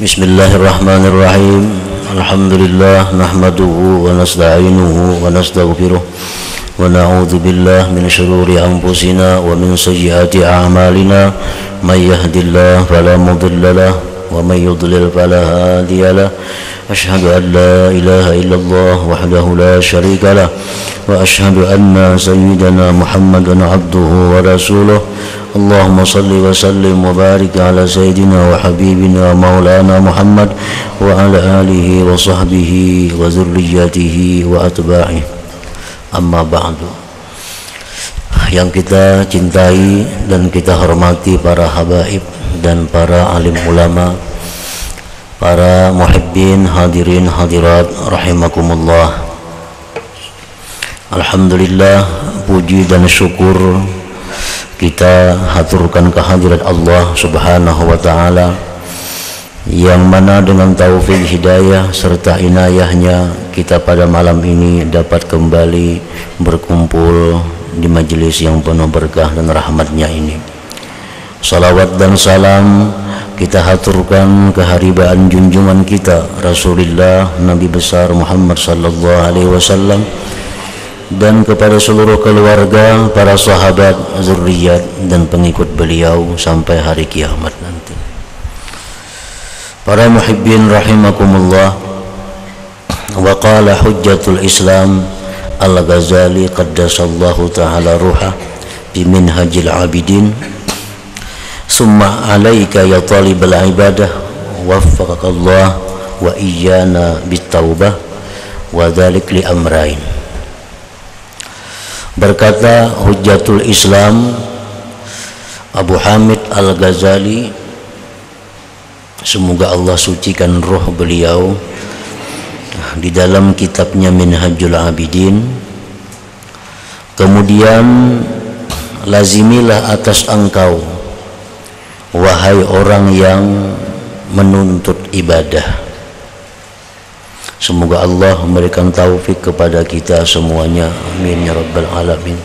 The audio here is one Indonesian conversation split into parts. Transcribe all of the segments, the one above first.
Bismillahirrahmanirrahim. Alhamdulillah nahmaduhu wa nasta'inuhu wa nastaghfiruh wa na'udzu billahi min shururi anfusina wa min sayyiati a'malina may yahdihillahu fala mudilla lahu wa may yudlil fala hadiya lahu. Asyhadu an la ilaha illallah wahdahu la syarika lahu wa asyhadu anna sayyidana Muhammadan abduhu wa rasuluh. Allahumma salli wa sallim wa barik ala sayyidina wa habibina wa maulana Muhammad wa ala alihi wa sahbihi wa zurriyatihi wa atba'ihi. Amma ba'du. Yang kita cintai dan kita hormati para habaib dan para alim ulama, para muhibbin hadirin hadirat rahimakumullah. Alhamdulillah, puji dan syukur kita haturkan kehadirat Allah Subhanahu wa ta'ala, yang mana dengan taufik hidayah serta inayahnya kita pada malam ini dapat kembali berkumpul di majelis yang penuh berkah dan rahmatnya ini. Salawat dan salam kita haturkan keharibaan junjungan kita Rasulullah Nabi besar Muhammad sallallahu alaihi wasallam, dan kepada seluruh keluarga, para sahabat, zurriyat dan pengikut beliau sampai hari kiamat nanti. Para muhibbin rahimakumullah, wa qala hujjatul Islam Al-Ghazali qaddasallahu ta'ala ruha bi minhajil abidin, summa alaika ya talibal ibadah waffaqakallah wa iyyana bittaubah wa dzalik li amrain. Berkata Hujjatul Islam Abu Hamid Al-Ghazali, semoga Allah sucikan roh beliau, di dalam kitabnya Minhajul Abidin, kemudian lazimilah atas engkau wahai orang yang menuntut ibadah. Semoga Allah memberikan taufik kepada kita semuanya, amin ya rabbal alamin.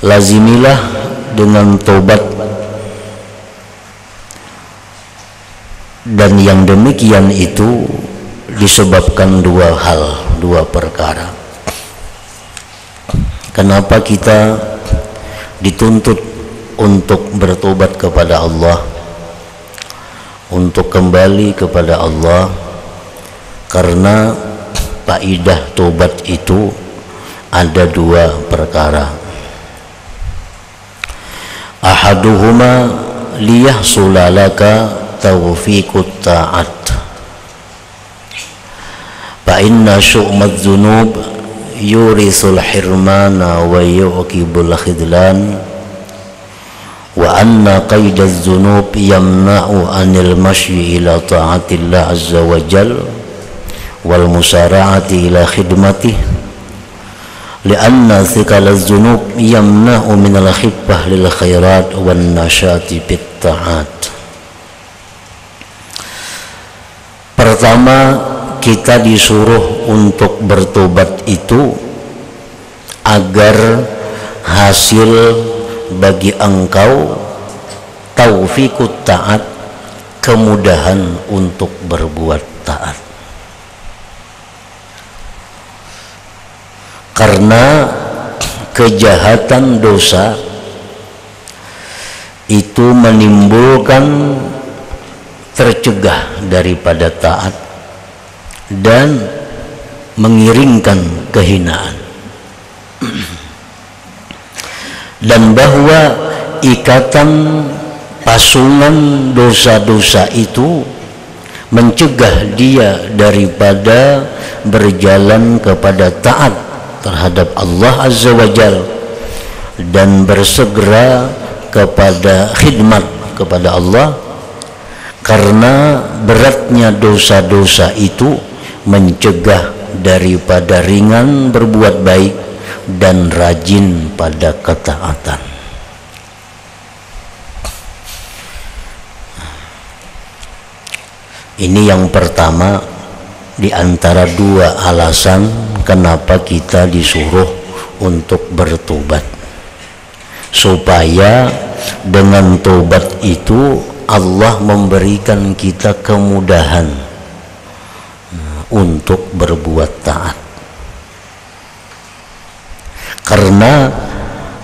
Lazimilah dengan tobat, dan yang demikian itu disebabkan dua hal, dua perkara. Kenapa kita dituntut untuk bertobat kepada Allah, untuk kembali kepada Allah? Karena faidah tobat itu ada dua perkara. Ahaduhuma liyahsula laka tawfiqut ta'at, fa inna syu'mad dzunub yurisul hirmana wa yu'qibul khidlan, wa anna qaidaz dzunub yamna'u anil masyi ila ta'atillah azza wa jalla wal musara'ati ila khidmatih, lianna thiqalaz dzunub yamna'u minal khiffah lil khairat wan nasyati bit ta'at. Pertama, kita disuruh untuk bertobat itu agar hasil bagi engkau taufiqut ta'at, kemudahan untuk berbuat taat. Karena kejahatan dosa itu menimbulkan tercegah daripada taat dan mengiringkan kehinaan, dan bahwa ikatan pasungan dosa-dosa itu mencegah dia daripada berjalan kepada taat terhadap Allah Azza wa Jal dan bersegera kepada khidmat kepada Allah. Karena beratnya dosa-dosa itu mencegah daripada ringan berbuat baik dan rajin pada ketaatan. Ini yang pertama di antara dua alasan kenapa kita disuruh untuk bertobat, supaya dengan tobat itu Allah memberikan kita kemudahan untuk berbuat taat. Karena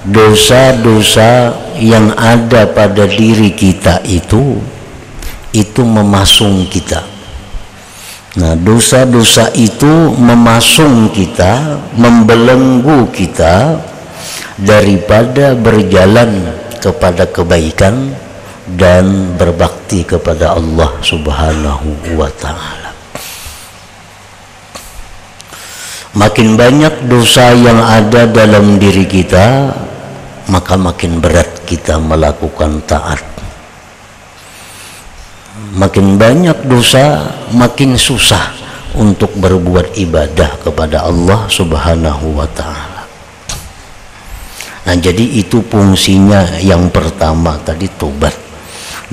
dosa-dosa yang ada pada diri kita itu memasung kita. Nah, dosa-dosa itu memasung kita, membelenggu kita daripada berjalan kepada kebaikan dan berbakti kepada Allah Subhanahu wa ta'ala. Makin banyak dosa yang ada dalam diri kita, maka makin berat kita melakukan taat. Makin banyak dosa, makin susah untuk berbuat ibadah kepada Allah Subhanahu wa ta'ala. Nah, jadi itu fungsinya yang pertama tadi, tobat.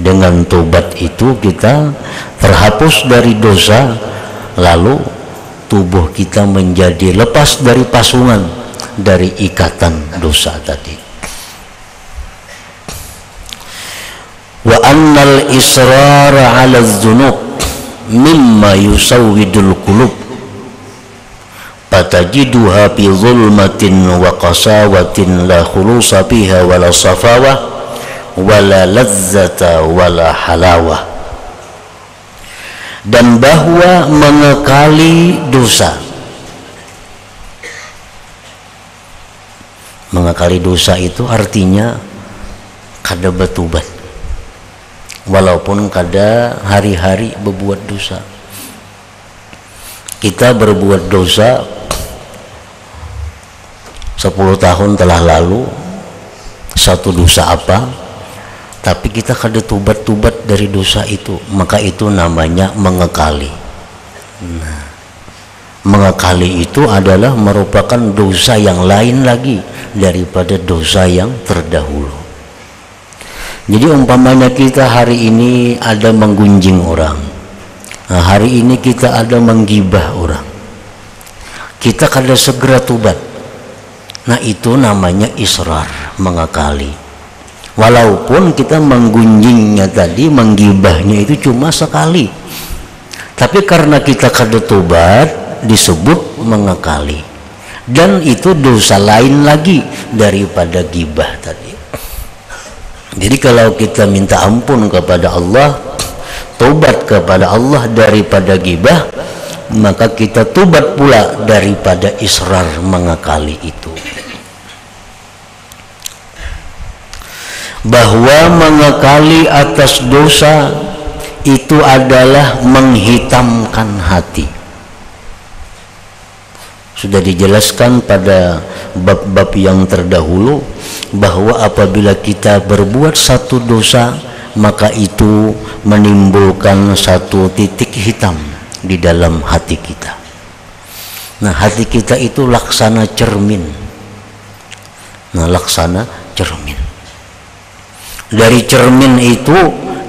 Dengan tobat itu kita terhapus dari dosa, lalu tubuh kita menjadi lepas dari pasungan, dari ikatan dosa tadi. Wa annal israra 'ala dzunub mimma yusawwidul qulub fatajiduha fi zulmatin wa qasawatin la khulusa fiha wala safawa wala lazzata wala halawah. Dan bahwa mengekali dosa, mengekali dosa itu artinya kada bertobat, walaupun kada hari-hari berbuat dosa. Kita berbuat dosa 10 tahun telah lalu, satu dosa apa, tapi kita kada tobat-tobat dari dosa itu, maka itu namanya mengekali. Nah, mengekali itu adalah merupakan dosa yang lain lagi daripada dosa yang terdahulu. Jadi umpamanya kita hari ini ada menggunjing orang, nah, hari ini kita ada menggibah orang, kita kada segera tobat, nah itu namanya israr, mengekali. Walaupun kita menggunjingnya tadi, menggibahnya itu cuma sekali, tapi karena kita kada tobat disebut mengekali, dan itu dosa lain lagi daripada gibah tadi. Jadi kalau kita minta ampun kepada Allah, tobat kepada Allah daripada gibah, maka kita tobat pula daripada israr, mengekali itu. Bahwa mengekali atas dosa itu adalah menghitamkan hati. Sudah dijelaskan pada bab-bab yang terdahulu bahwa apabila kita berbuat satu dosa, maka itu menimbulkan satu titik hitam di dalam hati kita. Nah, hati kita itu laksana cermin. Nah, laksana cermin. Dari cermin itu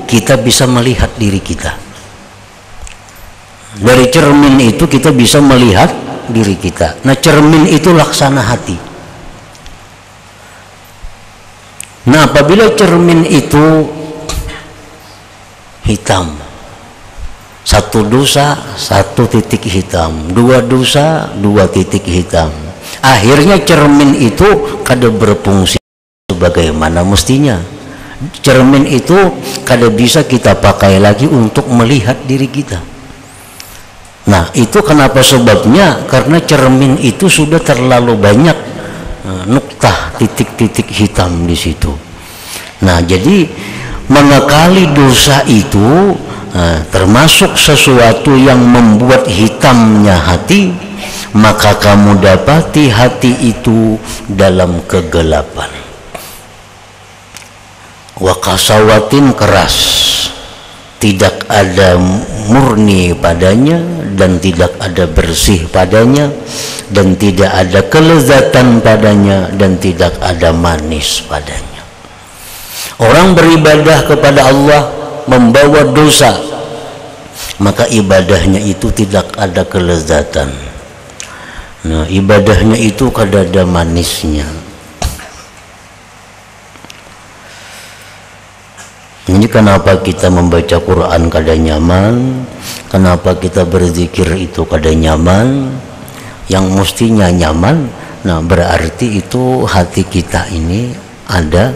kita bisa melihat diri kita. Dari cermin itu kita bisa melihat diri kita. Nah, cermin itu laksana hati. Nah, apabila cermin itu hitam, satu dosa satu titik hitam, dua dosa dua titik hitam, akhirnya cermin itu kada berfungsi sebagaimana mestinya. Cermin itu kada bisa kita pakai lagi untuk melihat diri kita. Nah, itu kenapa sebabnya? Karena cermin itu sudah terlalu banyak nuktah, titik-titik hitam di situ. Nah, jadi mengekali dosa itu termasuk sesuatu yang membuat hitamnya hati, maka kamu dapati hati itu dalam kegelapan. Wa qasawatin, keras, tidak ada murni padanya dan tidak ada bersih padanya, dan tidak ada kelezatan padanya dan tidak ada manis padanya. Orang beribadah kepada Allah membawa dosa, maka ibadahnya itu tidak ada kelezatan. Nah, ibadahnya itu kada ada manisnya. Ini kenapa kita membaca Quran kada nyaman, kenapa kita berzikir itu kada nyaman, yang mestinya nyaman. Nah berarti itu hati kita ini ada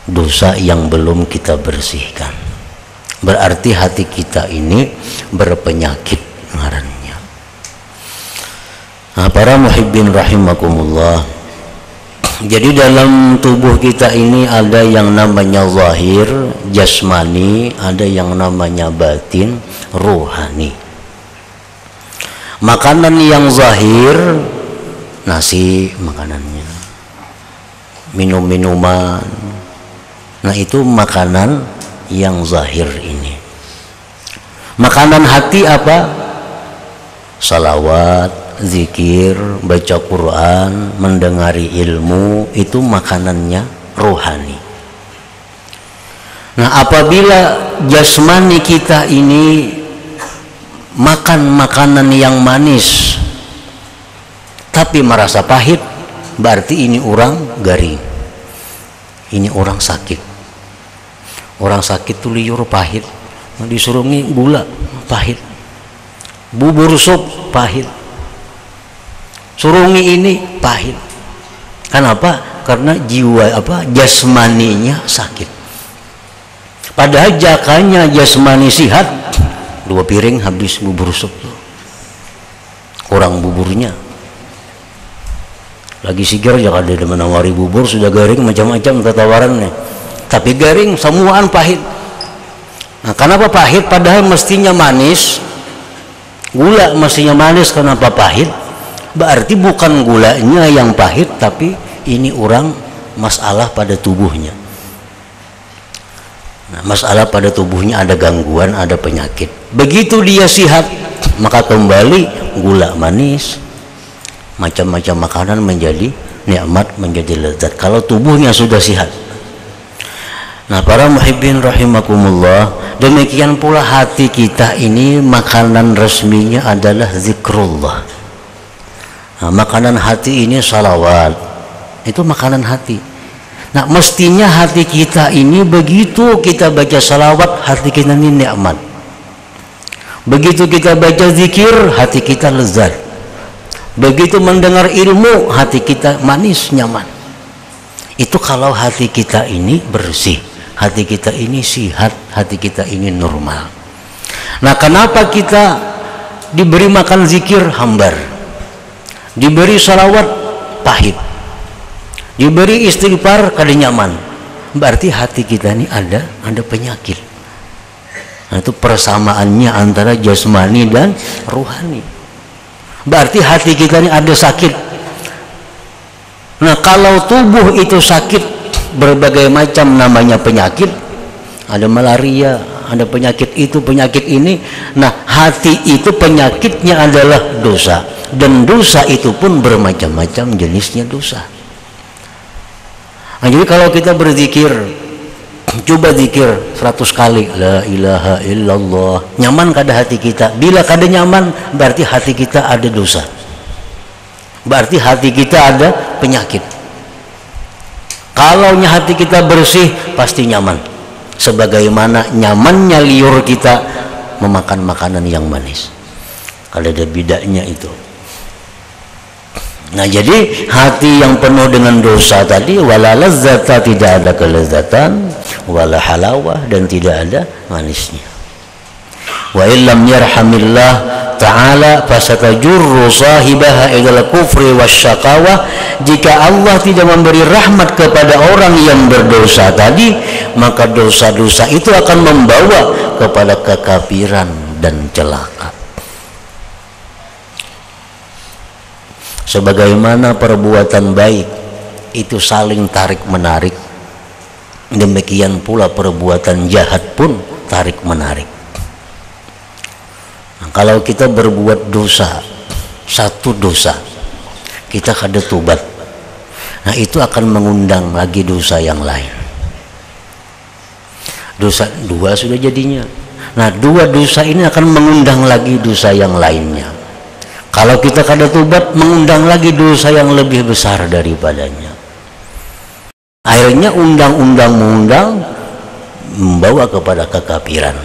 dosa yang belum kita bersihkan. Berarti hati kita ini berpenyakit ngarannya. Nah, para muhibbin rahimakumullah, jadi dalam tubuh kita ini ada yang namanya zahir, jasmani, ada yang namanya batin, rohani. Makanan yang zahir, nasi makanannya, minum-minuman, nah itu makanan yang zahir ini. Makanan hati apa? Salawat, zikir, baca Quran, mendengari ilmu, itu makanannya rohani. Nah apabila jasmani kita ini makan makanan yang manis tapi merasa pahit, berarti ini orang garing, ini orang sakit. Orang sakit tuh liur pahit, disurungi gula pahit, bubur sup pahit, surungi ini pahit. Kenapa? Karena jiwa jasmaninya sakit. Padahal jakanya jasmani sihat, 2 piring habis bubur sup tuh. Kurang buburnya. Lagi sigar ya kada ada menawari bubur, sudah garing macam-macam tawarannya. Tapi garing, semuaan pahit. Nah, kenapa pahit? Padahal mestinya manis. Gula mestinya manis, kenapa pahit? Berarti bukan gulanya yang pahit, tapi ini orang masalah pada tubuhnya. Nah, masalah pada tubuhnya ada gangguan, ada penyakit. Begitu dia sehat, maka kembali gula manis, macam-macam makanan menjadi nikmat, menjadi lezat. Kalau tubuhnya sudah sehat. Nah para muhibbin rahimakumullah, demikian pula hati kita ini makanan resminya adalah zikrullah. Nah, makanan hati ini salawat, itu makanan hati. Nah mestinya hati kita ini begitu kita baca salawat, hati kita ini nikmat. Begitu kita baca zikir, hati kita lezat. Begitu mendengar ilmu, hati kita manis, nyaman. Itu kalau hati kita ini bersih, hati kita ini sihat, hati kita ini normal. Nah kenapa kita diberi makan zikir hambar, diberi salawat pahit, diberi istighfar kada nyaman? Berarti hati kita ini ada penyakit. Nah itu persamaannya antara jasmani dan rohani. Berarti hati kita ini ada sakit. Nah kalau tubuh itu sakit, berbagai macam namanya penyakit, ada malaria, ada penyakit itu, penyakit ini. Nah hati itu penyakitnya adalah dosa, dan dosa itu pun bermacam-macam jenisnya dosa. Nah, jadi kalau kita berzikir, coba zikir 100 kali la ilaha illallah, nyaman kada hati kita? Bila kada nyaman, berarti hati kita ada dosa, berarti hati kita ada penyakit. Kalau hati kita bersih, pasti nyaman. Sebagaimana nyamannya liur kita memakan makanan yang manis. Kalau ada bedanya itu. Nah jadi hati yang penuh dengan dosa tadi, wala lazzata, tidak ada kelezatan, wala halawah, dan tidak ada manisnya. Wa illam yarhamillah ta'ala fasatajurru sahibaha ilal kufri wasyaqawah. Jika Allah tidak memberi rahmat kepada orang yang berdosa tadi, maka dosa-dosa itu akan membawa kepada kekafiran dan celaka. Sebagaimana perbuatan baik itu saling tarik menarik, demikian pula perbuatan jahat pun tarik menarik. Nah, kalau kita berbuat dosa, satu dosa kita kada tobat, nah itu akan mengundang lagi dosa yang lain. Dosa dua sudah jadinya. Nah dua dosa ini akan mengundang lagi dosa yang lainnya. Kalau kita kada tobat, mengundang lagi dosa yang lebih besar daripadanya. Akhirnya undang-undang mengundang, membawa kepada kekafiran,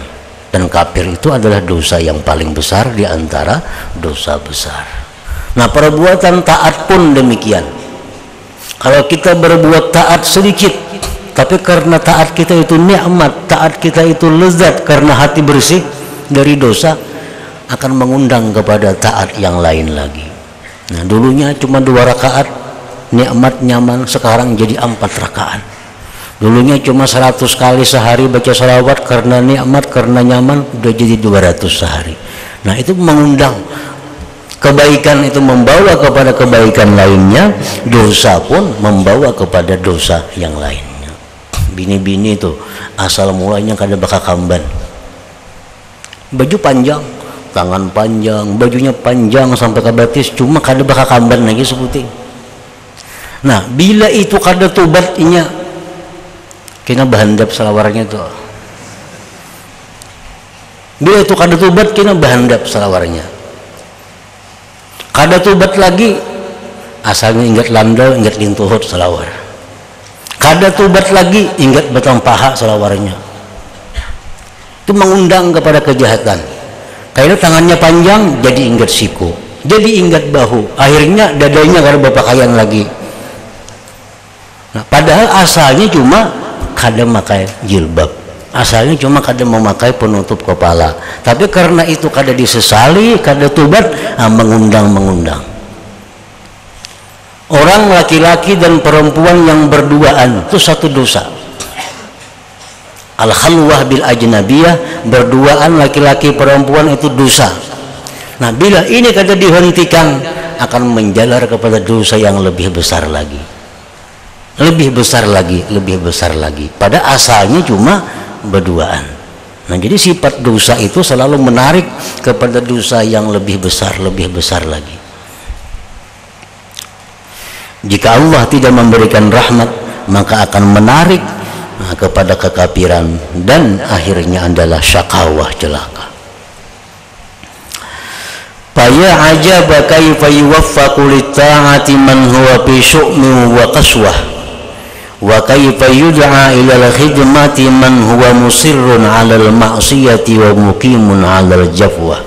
dan kafir itu adalah dosa yang paling besar di antara dosa besar. Nah, perbuatan taat pun demikian. Kalau kita berbuat taat sedikit, tapi karena taat kita itu nikmat, taat kita itu lezat karena hati bersih dari dosa, akan mengundang kepada taat yang lain lagi. Nah, dulunya cuma 2 rakaat, nikmat nyaman, sekarang jadi 4 rakaat. Dulunya cuma 100 kali sehari baca sholawat karena nikmat, karena nyaman, udah jadi 200 sehari. Nah, itu mengundang kebaikan, itu membawa kepada kebaikan lainnya, dosa pun membawa kepada dosa yang lainnya. Bini-bini itu asal mulanya kada bakal kamban, baju panjang, tangan panjang, bajunya panjang sampai ke batis, cuma kada bakal kamban lagi seputing. Nah, bila itu kada tobat inya, kena bahandap selawarnya tuh. Bila itu kada tobat, kena bahandap selawarnya. Kada tobat lagi, asalnya ingat landau, ingat lintuhut selawar. Kada tobat lagi, ingat batang paha selawarnya. Itu mengundang kepada kejahatan. Kayaknya tangannya panjang, jadi ingat siku, jadi ingat bahu, akhirnya dadanya kada berpakaian lagi. Nah, padahal asalnya cuma kada memakai jilbab, asalnya cuma kada memakai penutup kepala, tapi karena itu kada disesali, kada tobat, mengundang. Orang laki-laki dan perempuan yang berduaan itu satu dosa. Al-khalwah bil ajnabiyah, berduaan laki-laki perempuan itu dosa. Nah, bila ini kada dihentikan, akan menjalar kepada dosa yang lebih besar lagi, lebih besar lagi. Pada asalnya cuma berduaan. Nah, jadi sifat dosa itu selalu menarik kepada dosa yang lebih besar lagi. Jika Allah tidak memberikan rahmat, maka akan menarik kepada kekafiran, dan akhirnya adalah syakawah, celaka. Faya ajaba kaifa yuwaffaqu lit-ta'ati man huwa fi syu'min wa qaswah, wa kaifa yud'a ila al-khidmati man huwa musirrun 'ala al-ma'siyati wa muqimun 'ala al-jafwa,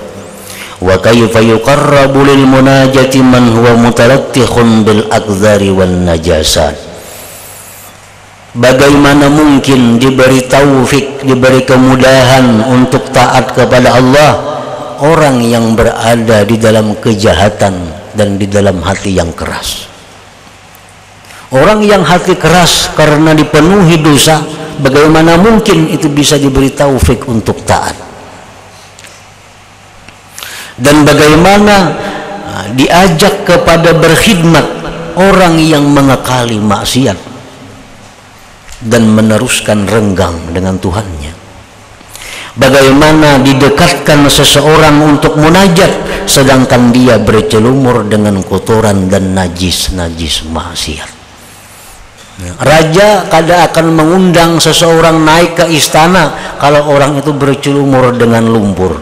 wa kaifa yuqarrabu lil munajati man huwa mutalattikhun bil aqdari wan najasat. Bagaimana mungkin diberi taufik, diberi kemudahan untuk taat kepada Allah orang yang berada di dalam kejahatan dan di dalam hati yang keras. Orang yang hati keras karena dipenuhi dosa, bagaimana mungkin itu bisa diberi taufik untuk taat? Dan bagaimana diajak kepada berkhidmat orang yang mengekali maksiat dan meneruskan renggang dengan Tuhannya? Bagaimana didekatkan seseorang untuk munajat sedangkan dia bercelumur dengan kotoran dan najis maksiat? Raja kada akan mengundang seseorang naik ke istana kalau orang itu bercelumur dengan lumpur.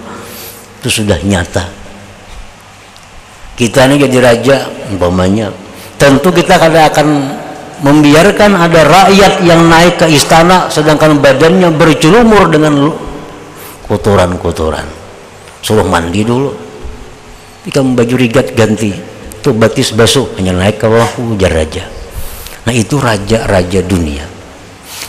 Itu sudah nyata. Kita ini jadi raja umpamanya, tentu kita kada akan membiarkan ada rakyat yang naik ke istana sedangkan badannya bercelumur dengan kotoran. Suruh mandi dulu, ikan baju rigat ganti, tuh batis basuh, hanya naik ke bawah, ujar raja. Nah, itu raja-raja dunia.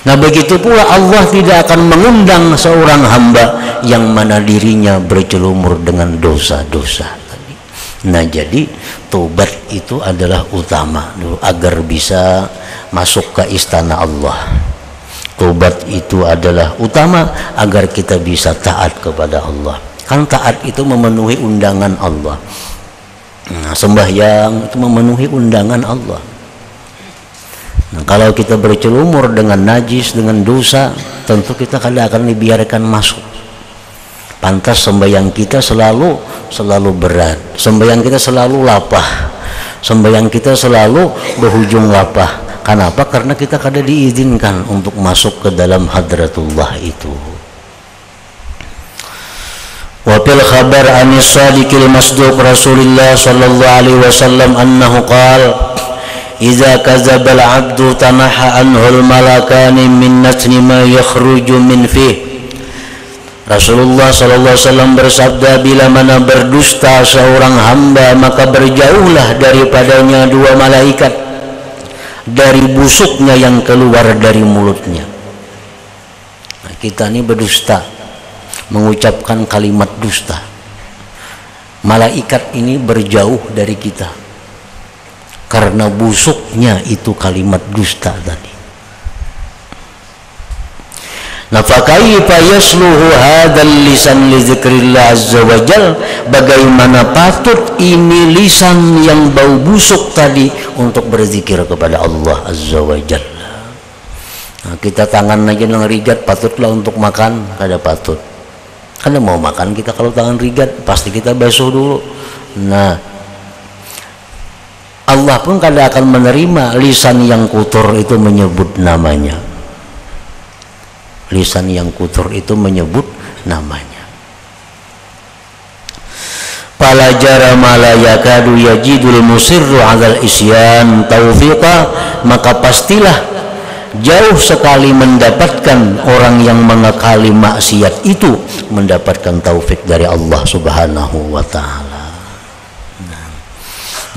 Nah, begitu pula Allah tidak akan mengundang seorang hamba yang mana dirinya bercelumur dengan dosa-dosa. Nah, jadi tobat itu adalah utama dulu agar bisa masuk ke istana Allah. Tobat itu adalah utama agar kita bisa taat kepada Allah. Kan taat itu memenuhi undangan Allah. Nah, sembahyang itu memenuhi undangan Allah. Nah, kalau kita bercelumur dengan najis, dengan dosa, tentu kita kada akan dibiarkan masuk. Pantas sembahyang kita selalu berat, sembahyang kita selalu lapah, sembahyang kita selalu berujung lapah. Kenapa? Karena kita kada diizinkan untuk masuk ke dalam hadratullah itu. Wa fil khabar anis sadiqil masduq Rasulullah sallallahu alaihi wasallam annahu qala idza kadzdzabal 'abdu tanaha anhul malakani min natni ma yakhruju min fih. Rasulullah sallallahu alaihi wasallam bersabda, bila mana berdusta seorang hamba maka berjauhlah daripadanya dua malaikat dari busuknya yang keluar dari mulutnya. Nah, kita ini berdusta, mengucapkan kalimat dusta. Malaikat ini berjauh dari kita karena busuknya itu kalimat dusta tadi. Nah, fakaifa yasluhu hadzal lisan li dzikrillah azza wajal, bagaimana patut ini lisan yang bau busuk tadi untuk berzikir kepada Allah azza wajalla. Nah, kita tangan aja yang rigat patutlah untuk makan, kada patut. Karena mau makan kita kalau tangan rigat pasti kita basuh dulu. Nah, Allah pun kada akan menerima lisan yang kotor itu menyebut namanya. Lisan yang kotor itu menyebut namanya. Fala jara ma la yakadu yajidul musirru 'alal isyan taufiqa, maka pastilah jauh sekali mendapatkan orang yang mengakali maksiat itu mendapatkan taufik dari Allah Subhanahu wa taala. Nah,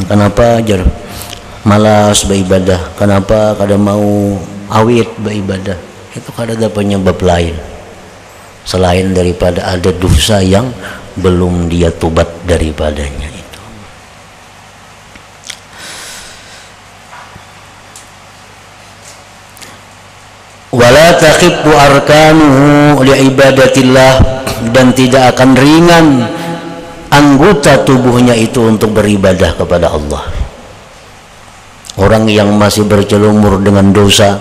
kenapa jar malas beribadah? Kenapa kada mau awit beribadah? Itu kada ada penyebab lain selain daripada ada dosa yang belum dia tobat daripadanya itu. Wala takhibbu arkanuhu liibadatillah, dan tidak akan ringan anggota tubuhnya itu untuk beribadah kepada Allah. Orang yang masih bercelumur dengan dosa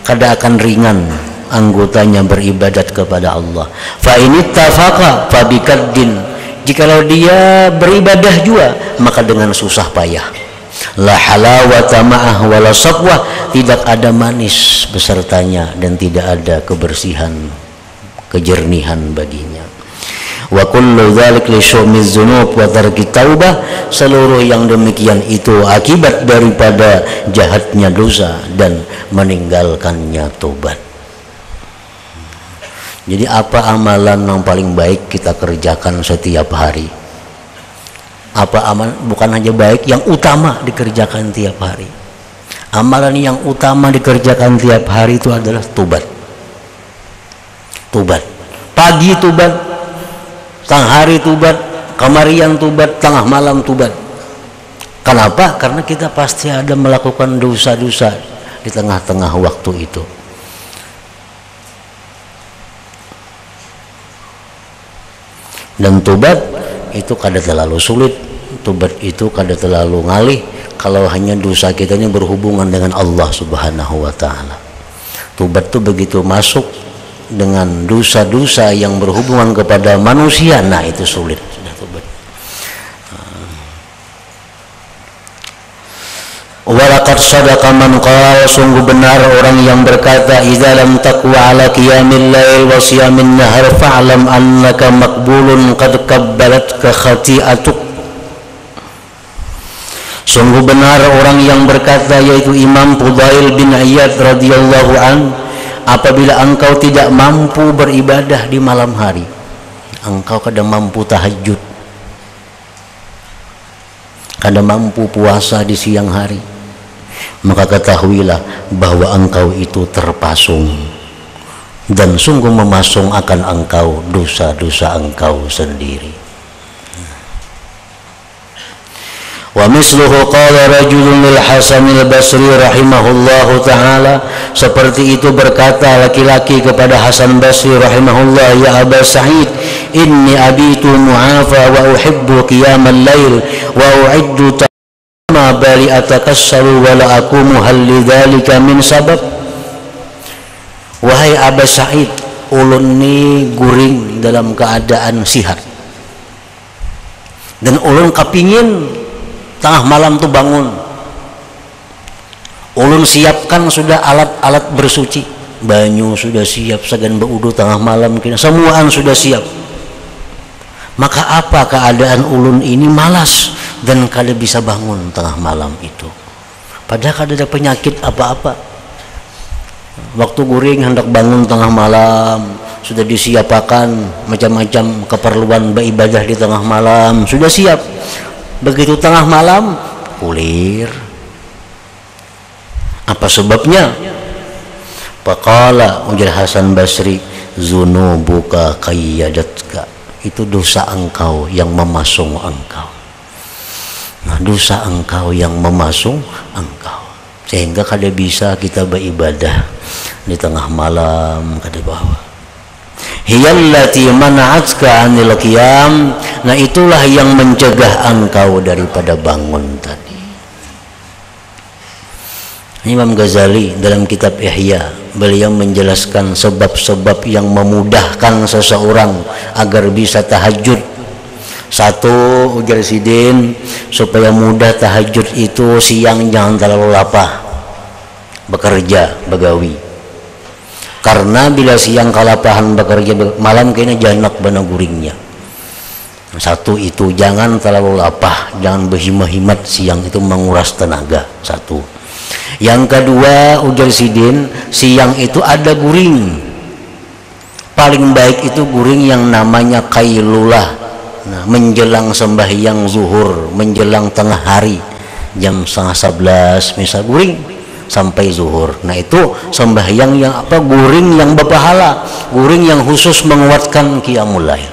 kada akan ringan anggotanya beribadat kepada Allah. Fa in ittafaqa fa bikaddin, jikalau dia beribadah juga maka dengan susah payah. La halawata ma'ah wala saqwa, tidak ada manis besertanya dan tidak ada kebersihan, kejernihan baginya. Wa kullu dzalik li syu'miz dzunub wa tarki taubah, seluruh yang demikian itu akibat daripada jahatnya dosa dan meninggalkannya tobat. Jadi apa amalan yang paling baik kita kerjakan setiap hari? Apa amalan bukan hanya baik, yang utama dikerjakan tiap hari. Amalan yang utama dikerjakan tiap hari itu adalah tobat. Tobat. Pagi tobat, tengah hari tobat, kamarian tobat, tengah malam tobat. Kenapa? Karena kita pasti ada melakukan dosa-dosa di tengah-tengah waktu itu. Dan tobat itu kada terlalu sulit, tobat itu kada terlalu ngalih kalau hanya dosa kita ini berhubungan dengan Allah Subhanahu wa taala. Tobat itu begitu masuk dengan dosa-dosa yang berhubungan kepada manusia, nah itu sulit sudah tobat. Walaqad sadaqa man qala, sungguh benar orang yang berkata, idza lam taqwa ala qiyamil lail wa siyamin nahar fa'lam annaka maqbulun qad qabbalatka khati'atuk. Sungguh benar orang yang berkata, yaitu Imam Fudail bin Iyad radhiyallahu an, apabila engkau tidak mampu beribadah di malam hari, engkau kada mampu tahajud, kada mampu puasa di siang hari, maka ketahuilah bahwa engkau itu terpasung, dan sungguh memasung akan engkau dosa-dosa engkau sendiri. Wa misluhu qala rajulun lil Hasan al-Basri rahimahullahu ta'ala, seperti itu berkata laki-laki kepada Hasan Basri rahimahullah, ya Aba Sa'id, inni abitu mu'afa wa uhibbu qiyamal lail wa u'iddu ma bali atakassaru wa la akumu hal lidzalika min sabab. Wahai Aba Sa'id, ulun ni guring dalam keadaan sihat, dan ulun kapingin tengah malam tuh bangun, ulun siapkan sudah alat-alat bersuci, banyu sudah siap, segan baudu tengah malam kini semuaan sudah siap. Maka apa keadaan ulun ini malas dan kada bisa bangun tengah malam itu. padahal ada penyakit apa-apa. Waktu guring hendak bangun tengah malam, sudah disiapkan macam-macam keperluan beribadah di tengah malam, sudah siap. Begitu tengah malam kulir. Apa sebabnya? Faqala, ujar Hasan Basri, zunubuka qayyadatka, itu dosa engkau yang memasung engkau. Nah, dosa engkau yang memasung engkau, sehingga kada bisa kita beribadah di tengah malam kada bahwa. Hiyallati mana'atka 'anil qiyam, nah itulah yang mencegah engkau daripada bangun tadi. Imam Ghazali dalam kitab Ihya, beliau menjelaskan sebab-sebab yang memudahkan seseorang agar bisa tahajud. Satu, ujar Sidin, supaya mudah tahajud itu siang jangan terlalu lapah bekerja, begawi. Karena bila siang kalapahan bekerja, malam kayaknya janak bana guringnya. Satu itu, jangan terlalu lapah, jangan berhimah-himat siang, itu menguras tenaga. Satu. Yang kedua, ujar Sidin, siang itu ada guring. Paling baik itu guring yang namanya qailulah. Nah, menjelang sembahyang zuhur, menjelang tengah hari, jam 10:30 misal guring sampai zuhur. Nah itu sembahyang yang apa? Guring yang berpahala, guring yang khusus menguatkan qiyamul lail.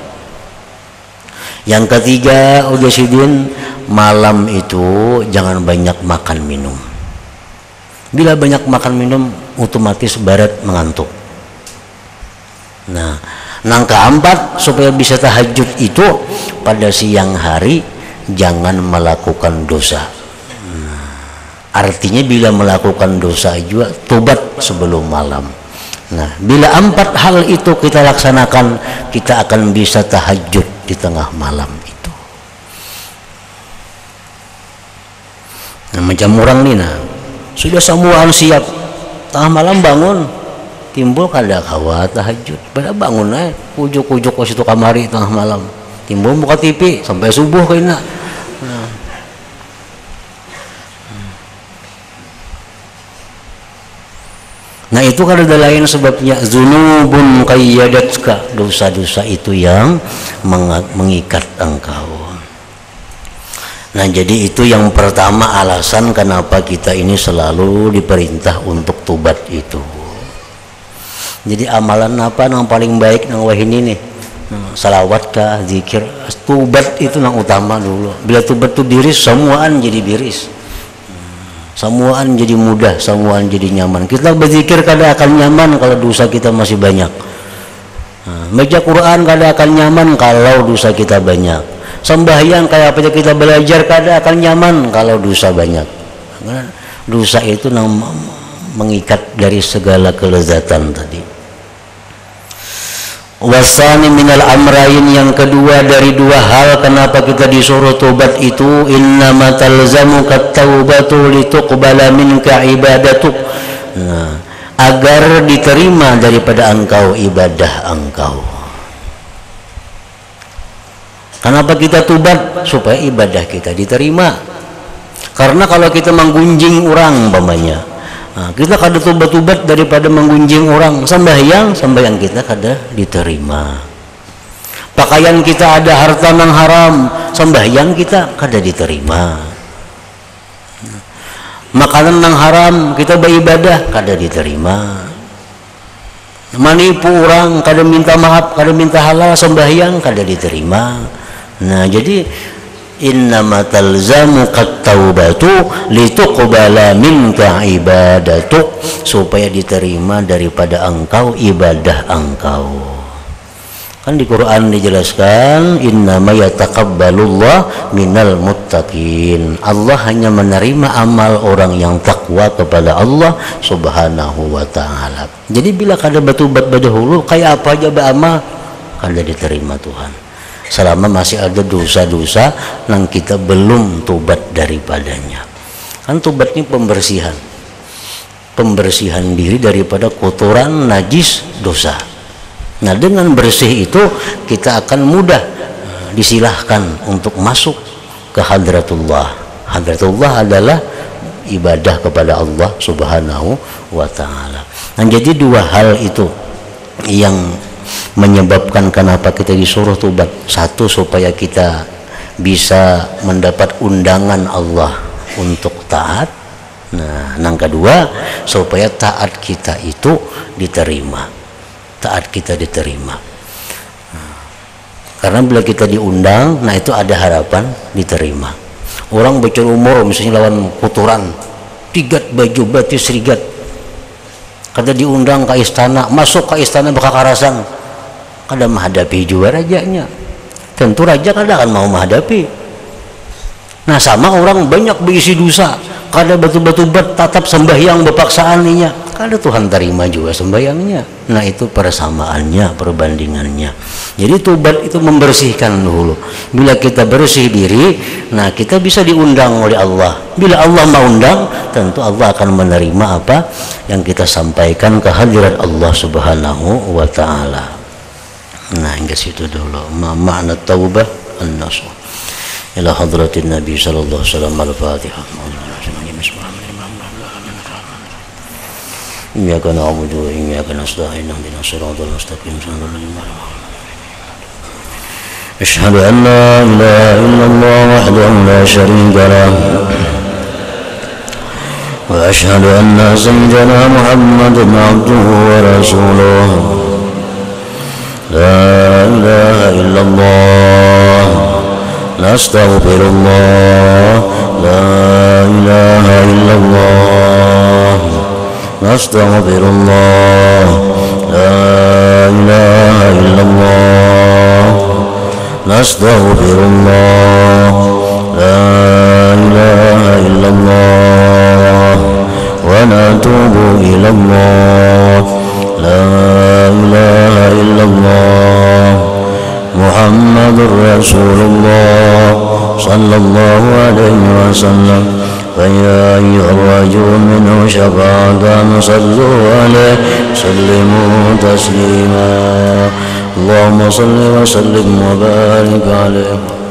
Yang ketiga, ujar Sidin, malam itu jangan banyak makan minum. Bila banyak makan minum, otomatis barat mengantuk. Nah, yang keempat, supaya bisa tahajud itu pada siang hari jangan melakukan dosa. Artinya bila melakukan dosa juga tobat sebelum malam. Nah, bila 4 hal itu kita laksanakan, kita akan bisa tahajud di tengah malam itu. Nah, macam orang nih, nah, sudah semuaan siap, tengah malam bangun, timbul kada kawa tahajud, pada bangun aja, ujuk-ujuk ke situ kamari tengah malam, timbul buka TV sampai subuh kena. Nah itu kan ada lain sebabnya, zunubun qayyadatka, dosa-dosa itu yang mengikat engkau. Nah jadi itu yang pertama alasan kenapa kita ini selalu diperintah untuk tobat itu. Jadi amalan apa yang paling baik nang wahini nih? Salawat kah, zikir, tobat itu yang utama dulu. Bila tobat itu biris, semuaan jadi biris. Semuaan jadi mudah, semuaan jadi nyaman. Kita berzikir kada akan nyaman kalau dosa kita masih banyak. Baca Quran kada akan nyaman kalau dosa kita banyak. Sembahyang kayak apa kita belajar kada akan nyaman kalau dosa banyak. Dosa itu mengikat dari segala kelezatan tadi. Wasani minal amrain, yang kedua dari 2 hal kenapa kita disuruh tobat itu, innama talzamuka taubatu lituqbala minka ibadatuk. Nah, agar diterima daripada engkau ibadah engkau. Kenapa kita tobat? Supaya ibadah kita diterima. Karena kalau kita menggunjing orang umpamanya, nah, kita kada tobat-tobat daripada menggunjing orang. Sembahyang kita kada diterima. Pakaian kita ada harta yang haram, sembahyang kita kada diterima. Makanan yang haram kita beribadah kada diterima. Manipu orang kada minta maaf, kada minta halal, sembahyang kada diterima. Nah jadi innama talzamuka taubatu lituqbala minka ibadatuk, supaya diterima daripada engkau ibadah engkau. Kan di Quran dijelaskan innama yataqabbalullah minal muttaqin, Allah hanya menerima amal orang yang takwa kepada Allah subhanahu wa ta'ala. Jadi bila kada bertobat dahulu, kayak apa aja beramal kada diterima Tuhan, selama masih ada dosa-dosa yang kita belum tobat daripadanya. Kan tobat ini pembersihan diri daripada kotoran najis dosa. Nah dengan bersih itu kita akan mudah disilahkan untuk masuk ke hadratullah. Hadratullah adalah ibadah kepada Allah Subhanahu wa taala. Nah, jadi dua hal itu yang menyebabkan kenapa kita disuruh tobat. Satu, supaya kita bisa mendapat undangan Allah untuk taat. Nah, yang kedua, supaya taat kita itu diterima. Taat kita diterima. Karena bila kita diundang, nah itu ada harapan diterima. Orang bocor umur misalnya lawan kotoran, tigat baju batis rigat, kada diundang ke istana, masuk ke istana Bakakarasan, kada menghadapi juga rajanya. Tentu raja kada akan mau menghadapi. Nah, sama orang banyak berisi dosa, kada batu-batu tatap sembahyang bepaksaan kada Tuhan terima juga sembahyangnya. Nah, itu persamaannya, perbandingannya. Jadi tobat itu membersihkan dulu. Bila kita bersih diri, nah kita bisa diundang oleh Allah. Bila Allah mengundang, tentu Allah akan menerima apa yang kita sampaikan ke hadirat Allah Subhanahu wa taala. Nah, hingga situ dulu makna taubah an-nasuh. Ila hadratin Nabi sallallahu alaihi wasallam. Al-Fatihah. Iyyaka na'budu wa iyyaka nasta'in. Ihdinas siratal mustaqim. Asyhadu an la ilaha illallah wahdahu la syarika lah wa asyhadu anna sayyidana Muhammadan abduhu wa rasuluh. La ilaha illallah nastaghfirullah. La ilaha illallah nastaghfirullah. La ilaha illallah nastaghfirullah. La ilaha illallah wa natubu ilallah. La ilaha illallah Muhammadur Rasulullah sallallahu alaihi wasallam. فيا أيها الرجل منه شفاعة صلوا عليه سلموا تسليما. اللهم صل وسلم وبارك عليه.